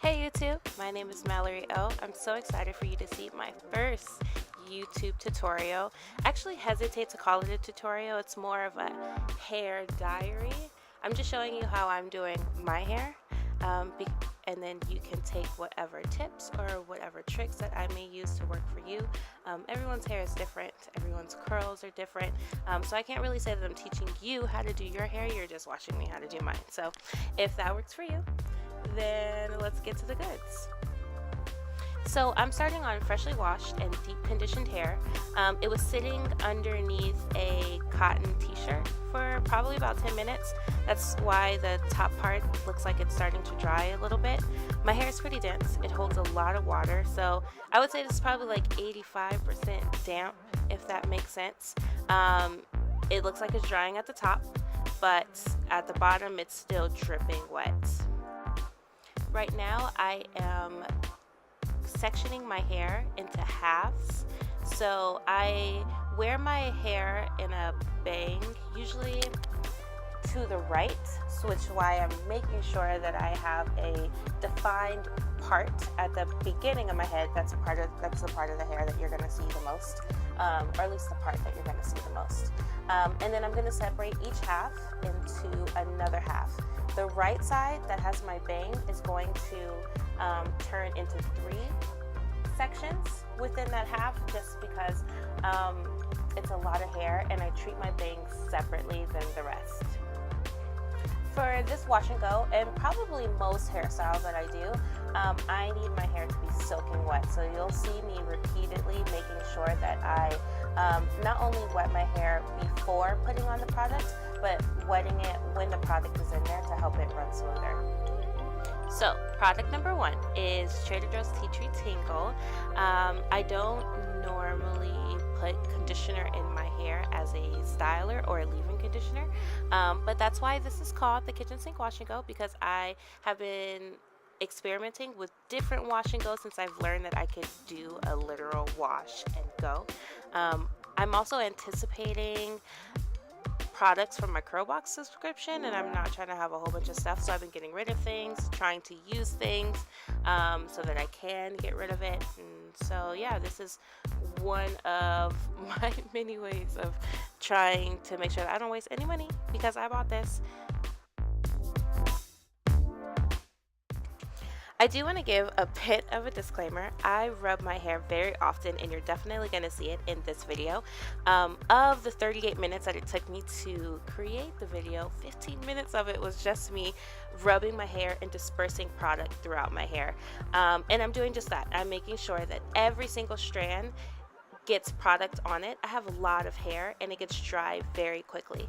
Hey YouTube, my name is Mallorie.o. I'm so excited for you to see my first YouTube tutorial. I actually hesitate to call it a tutorial, it's more of a hair diary. I'm just showing you how I'm doing my hair, and then you can take whatever tips or whatever tricks that I may use to work for you. Everyone's hair is different, everyone's curls are different, so I can't really say that I'm teaching you how to do your hair, you're just watching me how to do mine. So if that works for you, then let's get to the goods. So I'm starting on freshly washed and deep conditioned hair. It was sitting underneath a cotton t-shirt for probably about 10 minutes. That's why the top part looks like it's starting to dry a little bit. My hair is pretty dense. It holds a lot of water, so I would say this is probably like 85% damp, if that makes sense. It looks like it's drying at the top, but at the bottom it's still dripping wet. Right now I am sectioning my hair into halves. So I wear my hair in a bang, usually to the right, which is why I'm making sure that I have a defined part at the beginning of my head. That's the part of the hair that you're going to see the most, or at least the part that you're going to see the most. And then I'm going to separate each half into another half. The right side that has my bang is going to turn into 3 sections within that half, just because it's a lot of hair and I treat my bangs separately than the rest. For this wash and go, and probably most hairstyles that I do, I need my hair to be soaking wet. So you'll see me repeatedly making sure that I not only wet my hair before putting on the product, but wetting it when the product is in there to help it run smoother. So product number 1 is Trader Joe's Tree Tangle. I don't normally put conditioner in my hair as a styler or a leave-in conditioner, but that's why this is called the kitchen sink wash and go, because I have been experimenting with different wash and go since I've learned that I could do a literal wash and go. I'm also anticipating products from my Curlbox subscription, and I'm not trying to have a whole bunch of stuff, so I've been getting rid of things, trying to use things so that I can get rid of it. And so yeah, this is one of my many ways of trying to make sure that I don't waste any money, because I bought this. I do want to give a bit of a disclaimer. I rub my hair very often, and you're definitely going to see it in this video. Of the 38 minutes that it took me to create the video, 15 minutes of it was just me rubbing my hair and dispersing product throughout my hair. And I'm doing just that. I'm making sure that every single strand gets product on it. I have a lot of hair and it gets dry very quickly.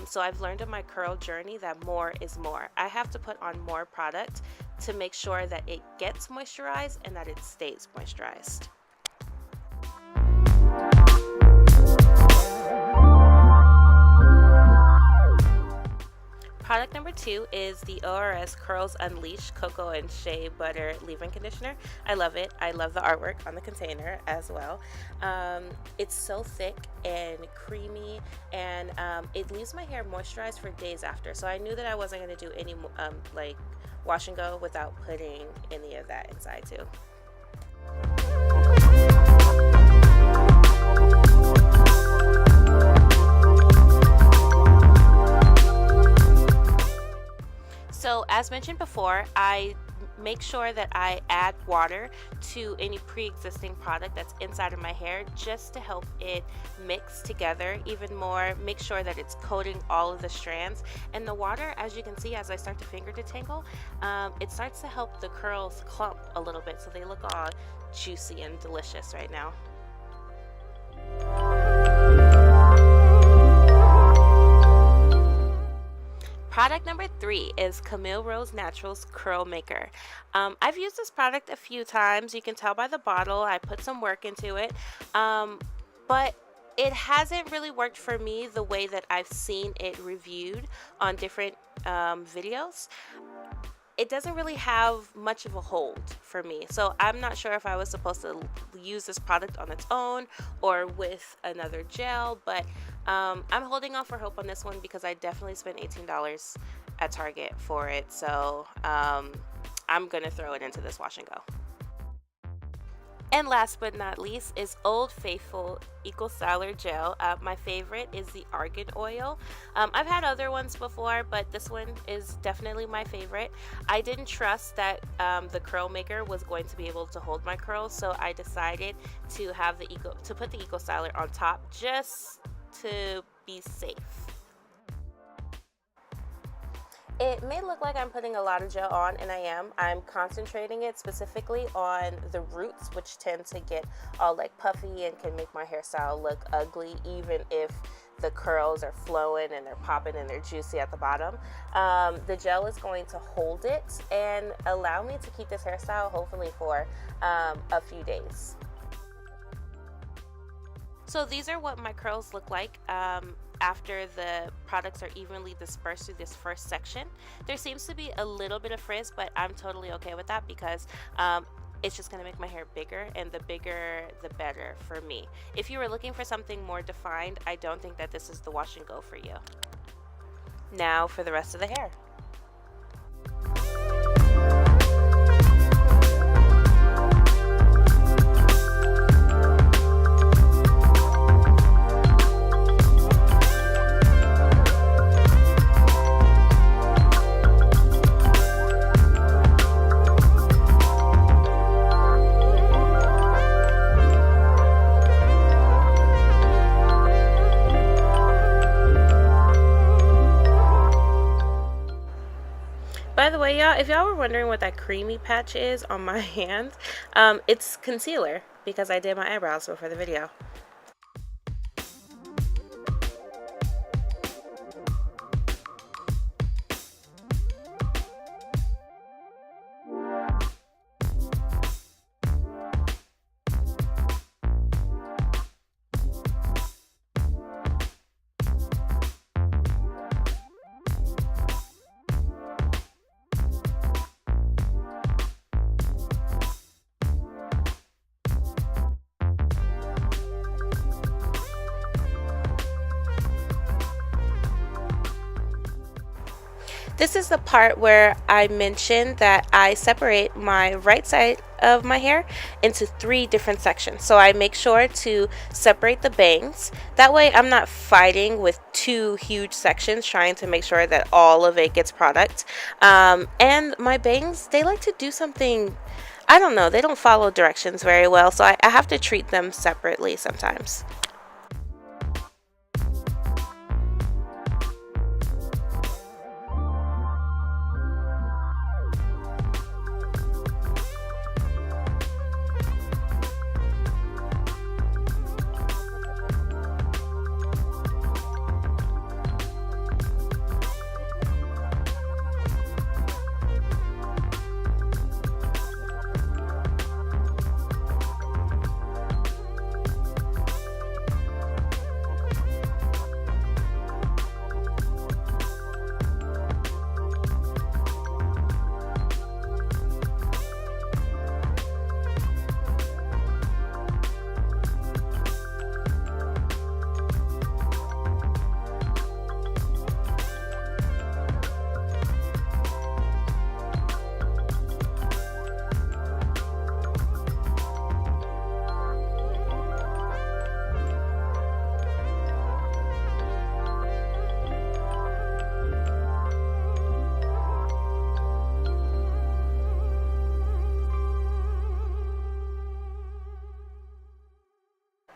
So I've learned in my curl journey that more is more. I have to put on more product to make sure that it gets moisturized and that it stays moisturized. Product number 2 is the ORS Curls Unleashed Cocoa and Shea Butter Leave-In Conditioner. I love it. I love the artwork on the container as well. It's so thick and creamy, and it leaves my hair moisturized for days after. So I knew that I wasn't going to do any like wash and go without putting any of that inside too. So as mentioned before, I make sure that I add water to any pre-existing product that's inside of my hair, just to help it mix together even more, make sure that it's coating all of the strands. And the water, as you can see, as I start to finger detangle, it starts to help the curls clump a little bit, so they look all juicy and delicious right now. Product number 3 is Camille Rose Naturals Curl Maker. I've used this product a few times. You can tell by the bottle. I put some work into it, but it hasn't really worked for me the way that I've seen it reviewed on different videos. It doesn't really have much of a hold for me, so I'm not sure if I was supposed to use this product on its own or with another gel, but I'm holding out for hope on this one because I definitely spent $18 at Target for it. So I'm gonna throw it into this wash and go. And last but not least is Old Faithful Eco Styler Gel. My favorite is the argan oil. I've had other ones before, but this one is definitely my favorite. I didn't trust that the curl maker was going to be able to hold my curls, so I decided to put the Eco Styler on top just to be safe. It may look like I'm putting a lot of gel on, and I am. I'm concentrating it specifically on the roots, which tend to get all like puffy and can make my hairstyle look ugly, even if the curls are flowing and they're popping and they're juicy at the bottom. The gel is going to hold it and allow me to keep this hairstyle hopefully for a few days. So these are what my curls look like after the products are evenly dispersed through this first section. There seems to be a little bit of frizz, but I'm totally okay with that because it's just gonna make my hair bigger, and the bigger the better for me. If you were looking for something more defined, I don't think that this is the wash and go for you. Now for the rest of the hair. By the way, y'all, if y'all were wondering what that creamy patch is on my hands, it's concealer because I did my eyebrows before the video. This is the part where I mentioned that I separate my right side of my hair into 3 different sections. So I make sure to separate the bangs. That way I'm not fighting with 2 huge sections trying to make sure that all of it gets product. And my bangs, they like to do something, I don't know, they don't follow directions very well, so I have to treat them separately sometimes.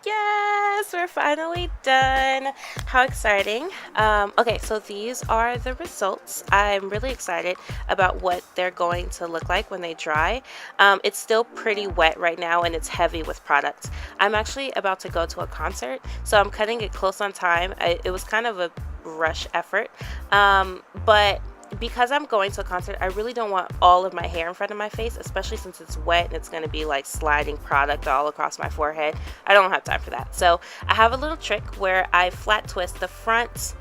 Yes, we're finally done. How exciting. Okay, so these are the results. I'm really excited about what they're going to look like when they dry. It's still pretty wet right now and it's heavy with product. I'm actually about to go to a concert, so I'm cutting it close on time. It was kind of a rush effort, but because I'm going to a concert, I really don't want all of my hair in front of my face, especially since it's wet and it's going to be like sliding product all across my forehead. I don't have time for that. So I have a little trick where I flat twist the front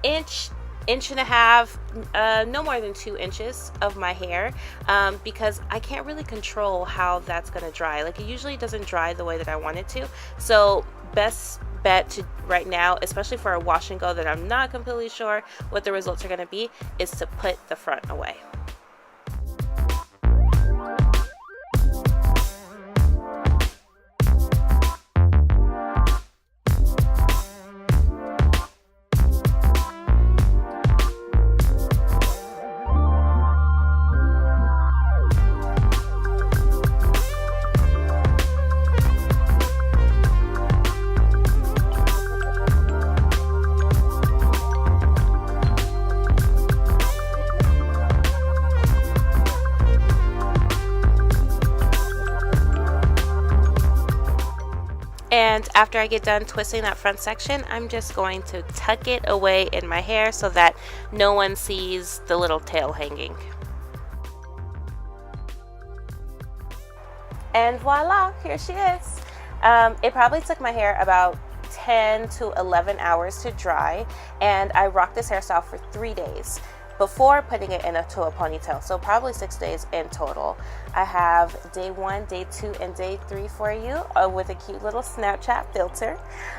inch and a half, no more than 2 inches of my hair, because I can't really control how that's going to dry. Like, it usually doesn't dry the way that I want it to. So best bet to right now, especially for a wash and go that I'm not completely sure what the results are going to be, is to put the front away. And after I get done twisting that front section, I'm just going to tuck it away in my hair so that no one sees the little tail hanging. And voila, here she is. It probably took my hair about 10 to 11 hours to dry, and I rocked this hairstyle for 3 days before putting it into a ponytail, so probably 6 days in total. I have day 1, day 2, and day 3 for you with a cute little Snapchat filter.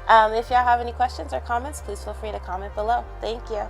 If y'all have any questions or comments, please feel free to comment below. Thank you.